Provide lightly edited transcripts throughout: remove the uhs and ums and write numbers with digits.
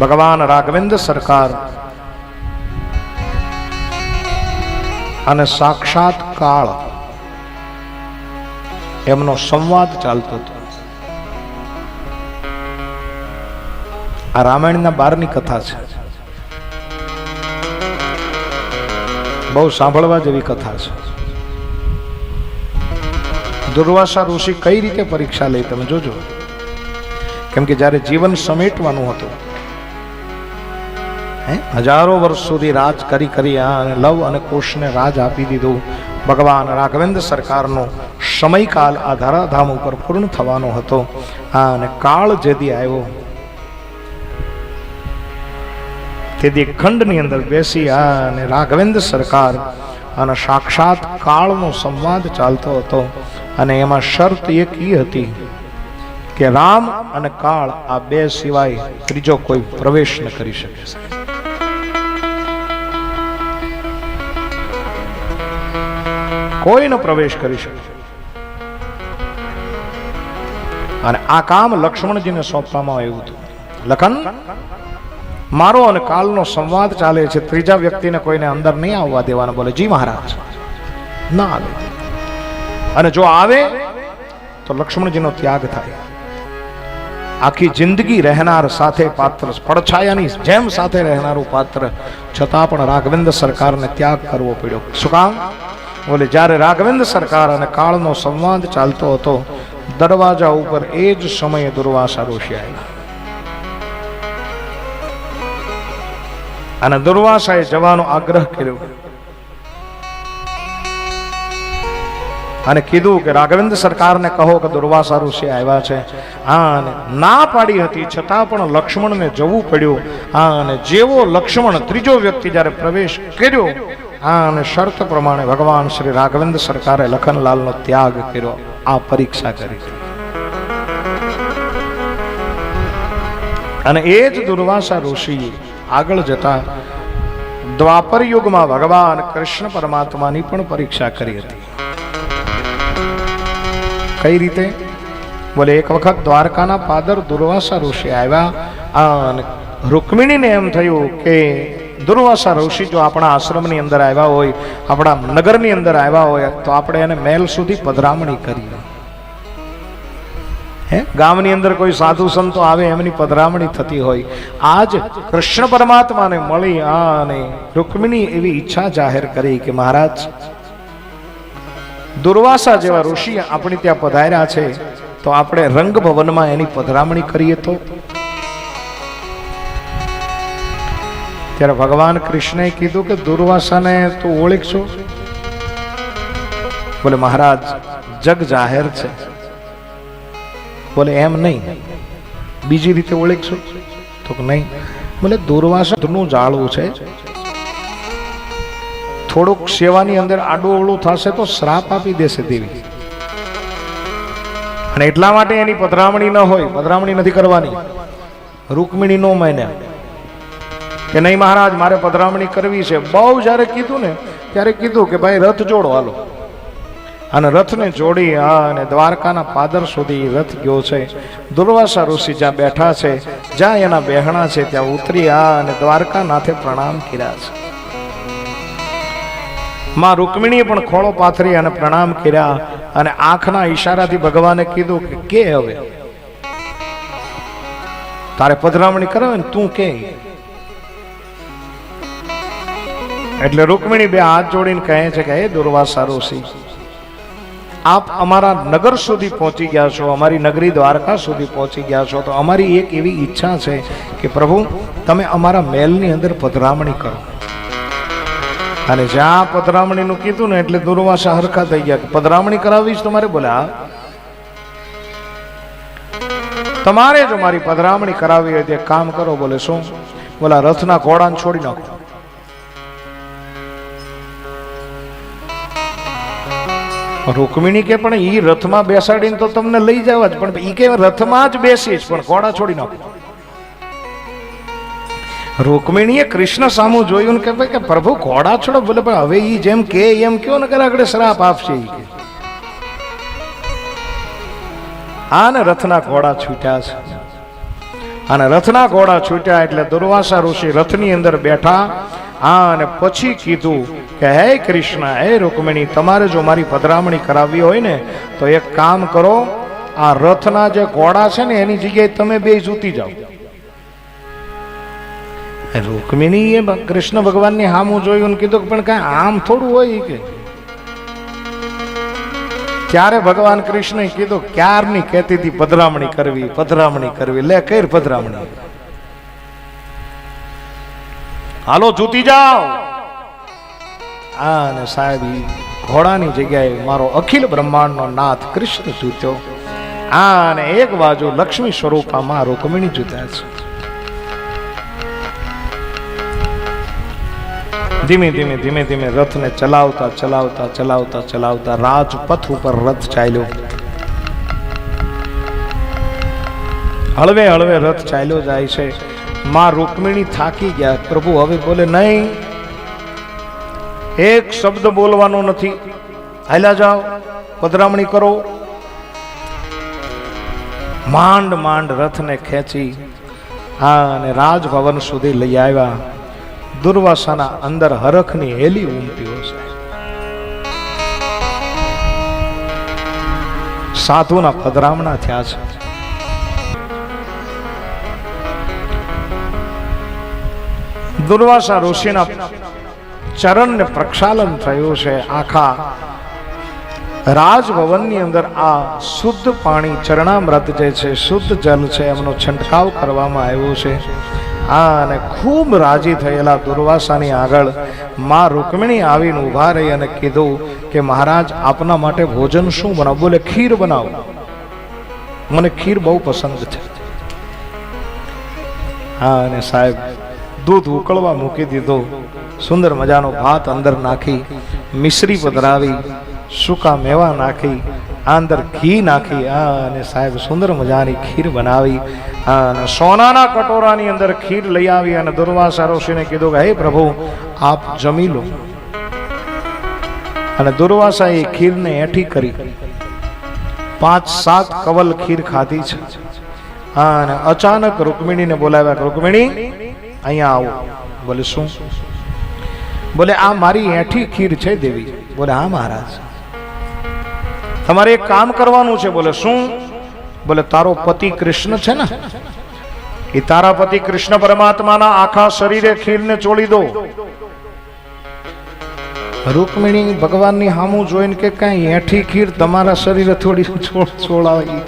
ભગવાન રાઘવેન્દ્ર સરકાર અને સાક્ષાત કાળ એમનો સંવાદ ચાલતો હતો. આ રામાયણના 12ની કથા છે. બહુ સાંભળવા જેવી કથા છે. દુર્વાસા ઋષિ કઈ રીતે પરીક્ષા લે તમે જોજો. કેમ કે જ્યારે જીવન સમેટવાનું હતું, હજારો વર્ષ સુધી રાજ કરી લવ અને કુશને રાજ આપી દીધું. ભગવાન રાઘવેન્દ્ર સરકારનો સમયકાલ આ ધરાધામ ઉપર પૂર્ણ થવાનો હતો. અને કાળ જેદી આવ્યો તેથી ખંડની અંદર બેસી અને રાઘવેન્દ્ર સરકાર અને સાક્ષાત કાળનો સંવાદ ચાલતો હતો. અને એમાં શરત એક એ હતી કે રામ અને કાળ આ બે સિવાય ત્રીજો કોઈ પ્રવેશ ન કરી શકે. કોઈનો પ્રવેશ કરી શકે. અને આ કામ લક્ષ્મણજીને સોંપવામાં આવ્યું હતું. લખન, મારો અને કાલનો સંવાદ ચાલે છે, ત્રીજા વ્યક્તિને કોઈને અંદર નહીં આવવા દેવાનો. બોલે જી મહારાજ. ના આવે, અને જો આવે તો લક્ષ્મણજીનો ત્યાગ થાય. આખી જિંદગી રહેનાર સાથે પાત્ર, પડછાયાની જેમ સાથે રહેનારું પાત્ર, છતાં પણ રાઘવેન્દ્ર સરકારને ત્યાગ કરવો પડ્યો. શું કામ? બોલે જ્યારે રાઘવેન્દ્ર સરકાર અને કાળનો સંવાદ ચાલતો હતો, દરવાજા ઉપર એ જ સમયે દુર્વાસા ઋષિ આવ્યા. અને દુર્વાસાએ જવાનો આગ્રહ કર્યો અને કીધું કે રાઘવેન્દ્ર સરકારને કહો કે દુર્વાસા ઋષિ આવ્યા છે. અને ના પાડી હતી, છતાં પણ લક્ષ્મણને જવું પડ્યું. અને જેવો લક્ષ્મણ ત્રીજો વ્યક્તિ જ્યારે પ્રવેશ કર્યો, અને શરત પ્રમાણે ભગવાન શ્રી રાઘવેન્દ્ર સરકારે લખનલાલનો ત્યાગ કર્યો. આ પરીક્ષા કરી. અને એ જ દુર્વાસા ઋષિ આગળ જતા દ્વાપર યુગમાં ભગવાન કૃષ્ણ પરમાત્માની પણ પરીક્ષા કરી હતી. કઈ રીતે? બોલે એક વખત દ્વારકાના પાદર દુર્વાસા ઋષિ આવ્યા. અને રૂકમિણીને એમ થયું કે દુર્વાસા ઋષિ જો આપણા આશ્રમની અંદર આવ્યા હોય, આપણા નગરની અંદર આવ્યા હોય, તો આપણે એને મહેલ સુધી પધરામણી કરીએ. ગામની અંદર કોઈ સાધુ સંતો આવે, એમની પધરામણી થતી હોય. આજ કૃષ્ણ પરમાત્માને મળી અને રૂકમિણી એવી ઈચ્છા જાહેર કરી કે મહારાજ, દુર્વાસા જેવા ઋષિ આપણી ત્યાં પધાર્યા છે, તો આપણે રંગભવનમાં એની પધરામણી કરીએ તો. ત્યારે ભગવાન કૃષ્ણએ કીધું કે દુર્વાસાને તું ઓળખશો? બોલે મહારાજ, જગ જાહેર છે. બોલે એમ નહીં, બીજી રીતે ઓળખશો? તો નહીં. બોલે દુર્વાસાનું જાળવું છે, થોડુંક સેવાની અંદર આડું અવળું થશે તો શ્રાપ આપી દેશે દેવી. અને એટલા માટે એની પધરામણી ન હોય, પધરામણી નથી કરવાની. રૂકમિણી નો માન્યા કે નહીં મહારાજ, મારે પધરામણી કરવી છે. બહુ જ્યારે કીધું ને ત્યારે કીધું કે ભાઈ રથ જોડો હાલો. અને રથને જોડી અને દ્વારકાના પાદર સુધી રથ ગયો છે. દુર્વાસા ઋષિ જ્યાં બેઠા છે, જ્યાં એના બહેણા છે, ત્યાં ઉતરી અને દ્વારકા નાથે પ્રણામ કર્યા છે. માં રૂકમિણીએ પણ ખોળો પાથરી અને પ્રણામ કર્યા. અને આંખના ઈશારાથી ભગવાને કીધું કે હવે તારે પધરામણી કરાવે ને, તું કે. એટલે રૂકમિણી બે હાથ જોડીને કહે છે કે હે દુર્વાસા ઋષિ, આપ અમારા નગર સુધી પહોંચી ગયા છો, અમારી નગરી દ્વારકા સુધી પહોંચી ગયા છો, તો અમારી એક એવી ઈચ્છા છે કે પ્રભુ તમે અમારા મહેલની અંદર પધરામણી કરો. અને જ્યાં પધરામણીનું કીધું ને એટલે દુર્વાસા હરખા થઈ ગયા કે પધરામણી કરાવીશ તમારે? બોલે હા, તમારે જો મારી પધરામણી કરાવી હોય તો એક કામ કરો. બોલે શું? બોલા રથના ઘોડાને છોડી નાખો. રૂકમિણી કે પણ ઈ રથમાં બેસાડીને તો તમને લઈ જવા જ, પણ ઈ કે રથમાં જ બેસીશ, પણ ઘોડા છોડી નાખો. રૂકમિણીએ કૃષ્ણ સામું જોયું ને કે ભાઈ કે પ્રભુ ઘોડા છોડો. બોલે પણ હવે ઈ જેમ કે એમ કયો ને કરે આગળ શ્રાપ આપશે. ઈ કે હા ને રથના ઘોડા છૂટ્યા છે. અને રથના ઘોડા છૂટ્યા એટલે દુર્વાસા ઋષિ રથની અંદર બેઠા. અને પછી કીધું કે હે કૃષ્ણ, હે રૂકમિણી, તમારે જો મારી પધરામણી કરાવવી હોય ને તો એક કામ કરો, આ રથના જે ઘોડા છે ને એની જગ્યાએ તમે બે જૂતી જાઓ. રૂકમિણી એ કૃષ્ણ ભગવાનની હામું જોયું ને કીધું પણ કઈ આમ થોડું હોય કે. ત્યારે ભગવાન કૃષ્ણએ કીધું ક્યારની કહેતી હતી પધરામણી કરવી, પધરામણી કરવી, લે કર પધરામણી, હાલો જૂતી જાઓ. અને સાહેબ ઘોડાની જગ્યાએ મારો અખિલ બ્રહ્માંડનો નાથ કૃષ્ણ જૂત્યો. અને એક બાજુ લક્ષ્મી સ્વરૂપમાં રૂકમિણી જૂત્યા છે. ધીમે ધીમે ધીમે ધીમે રથને ચલાવતા ચલાવતા ચલાવતા ચલાવતા રાજપથ ઉપર રથ ચાલ્યો. હળવે હળવે રથ ચાલ્યો જાય છે. માં રૂકમિણી થાકી ગયા. પ્રભુ હવે બોલે નહીં, એક શબ્દ બોલવાનો નથી, હાલ્યા જાઓ, પધરામણી કરો. માંડ માંડ રથને ખેંચી અને રાજભવન સુધી લઈ આવ્યા. દુર્વાસાના અંદર હરખની હેલી ઉમટ્યો છે. સાધુના પધરામણા થયા છે. દુર્વાસા ઋષિના ચરણને પ્રક્ષાલન થયું છે. આખા રાજભવનની અંદર આ શુદ્ધ પાણી, ચરણામૃત જે છે, શુદ્ધ જલ છે, એમનો છંટકાવ કરવામાં આવ્યો છે. અને ખૂબ રાજી થયેલા દુર્વાસાની આગળ માં રૂકમિણી આવીને ઉભા રહી અને કીધું કે મહારાજ, આપના માટે ભોજન શું બનાવો? બોલે ખીર બનાવો, મને ખીર બહુ પસંદ છે. હા, અને સાહેબ દૂધ ઉકળવા મૂકી દીધો. સુંદર મજાનો ભાત અંદર નાખી, મિશ્રી પધરાવી, સૂકા મેવા નાખી, અંદર ઘી નાખી અને સાહેબ સુંદર મજાની ખીર બનાવી. અને સોનાના કટોરાની અંદર ખીર લઈ આવી અને દુર્વાસા ઋષિને કીધું કે હે પ્રભુ, આપ જમી લો. અને દુર્વાસા એ ખીરને એઠી કરી 5-7 કવલ ખીર ખાધી છે. અને અચાનક રૂકમિણીને બોલાવ્યા. રૂકમિણી, અહીંયા આવો. બોલે શું? બોલે આ મારી એઠી ખીર છે દેવી. બોલે હા મહારાજ. તમારે એક કામ કરવાનું છે. બોલે શું? બોલે તારો પતિ કૃષ્ણ છે ને, એ તારા પતિ કૃષ્ણ પરમાત્માના આખા શરીરે ખીરને ચોળી દો. રૂકમિણી ભગવાનની હામું જોઈને કે કઈ એઠી ખીર તમારા શરીરે થોડી છોડાવી.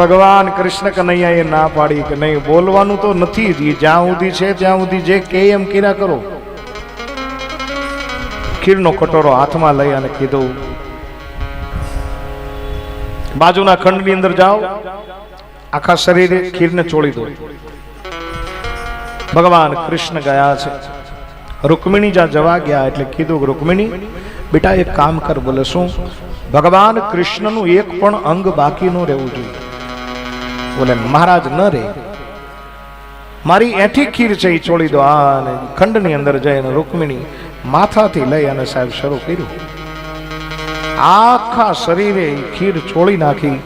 ભગવાન કૃષ્ણ કનૈયા એ ના પાડી કે નહીં, બોલવાનું તો નથી, જ્યાં સુધી છે ત્યાં સુધી જે કે એમ કર્યા કરો. ખીરનો કટોરો હાથમાં લઈ અને કીધું બાજુના ખંડની અંદર જાઓ, આખા શરીરે ખીરને ચોળી દો. ભગવાન કૃષ્ણ ગયા છે. રૂકમિણી જ્યાં જવા ગયા એટલે કીધું રૂકમિણી બેટા એક કામ કર. બોલે શું? ભગવાન કૃષ્ણનું એક પણ અંગ બાકી ન રહેવું જોઈએ. બોલે મહારાજ ન રહે, મારી એઠી ખીર છે એ ચોળી દો. અને ખંડની અંદર જઈને રૂકમિણી માથાથી લઈ અને સાહેબ શરૂ કર્યું. આખા શરીરે ખીર ચોળી નાખી.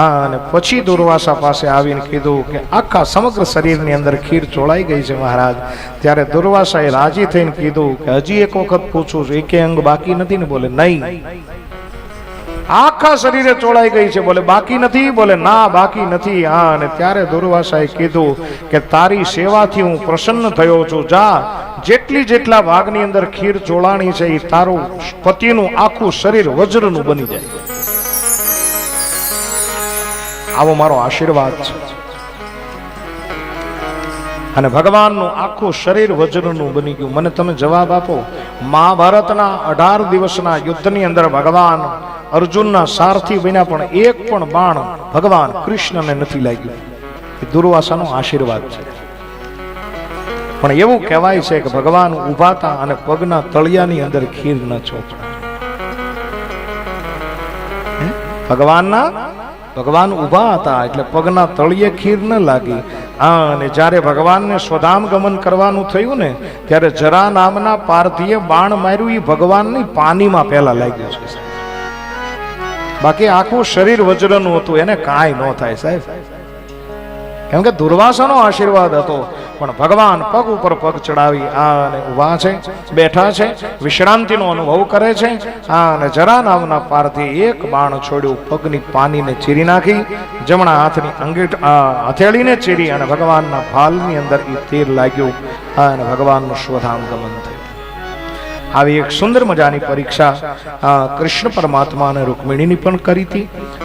અને પછી દુર્વાસા પાસે આવીને કીધું કે આખા સમગ્ર શરીરની અંદર ખીર ચોળાઈ ગઈ છે મહારાજ. ત્યારે દુર્વાસાએ રાજી થઈને કીધું કે હજી એક વખત પૂછું છું, એકે અંગ બાકી નથી ને? બોલે નહીં, આખા શરીરે ચોળાઈ ગઈ છે. બોલે બાકી નથી? બોલે ના બાકી નથી. હા, અને ત્યારે દુર્વાસાએ કીધું કે તારી સેવાથી હું પ્રસન્ન થયો છું. જા, જેટલા ભાગની અંદર ખીર ચોળાણી છે એ તારું પતિનું આખું શરીર વજ્રનું બની જાય. આવો મારો આશીર્વાદ છે. અને ભગવાનનું આખું શરીર વજ્રનું બની ગયું. મને તમે જવાબ આપો, મહાભારતના 18 દિવસના યુદ્ધની અંદર ભગવાન અર્જુનના સારથી બન્યા પણ એક પણ બાણ ભગવાન કૃષ્ણને નથી લાગ્યું. એ દુર્વાસાનો આશીર્વાદ છે. પણ એવું કહેવાય છે કે ભગવાન ઊભા હતા અને પગના તળિયાની અંદર ખીર ન ચોપડા. ભગવાન ઊભા હતા એટલે પગના તળિયે ખીર ન લાગી. અને જ્યારે ભગવાનને સ્વધામ ગમન કરવાનું થયું ને ત્યારે જરા નામના પાર્થીએ બાણ માર્યું. એ ભગવાનની પાનીમાં પહેલા લાગ્યું છે. બાકી આખું શરીર વજ્રનું હતું, એને કાંઈ ન થાય સાહેબ. કેમ કે દુર્વાસાનો આશીર્વાદ હતો, પણ ભગવાન પગ ઉપર પગ ચડાવી અને ઊભા છે, બેઠા છે, વિશ્રાંતિનો અનુભવ કરે છે. અને જરા નામના પારથી એક બાણ છોડ્યું, પગની પાનીને ચીરી નાખી, જમણા હાથની હથેળીને ચીરી અને ભગવાનના ભાલની અંદર એ તીર લાગ્યું અને ભગવાનનું શ્વધાંગમન થયું. આવી એક સુંદર મજાની પરીક્ષા કૃષ્ણ પરમાત્મા અને રૂકમિણીની પણ કરી હતી.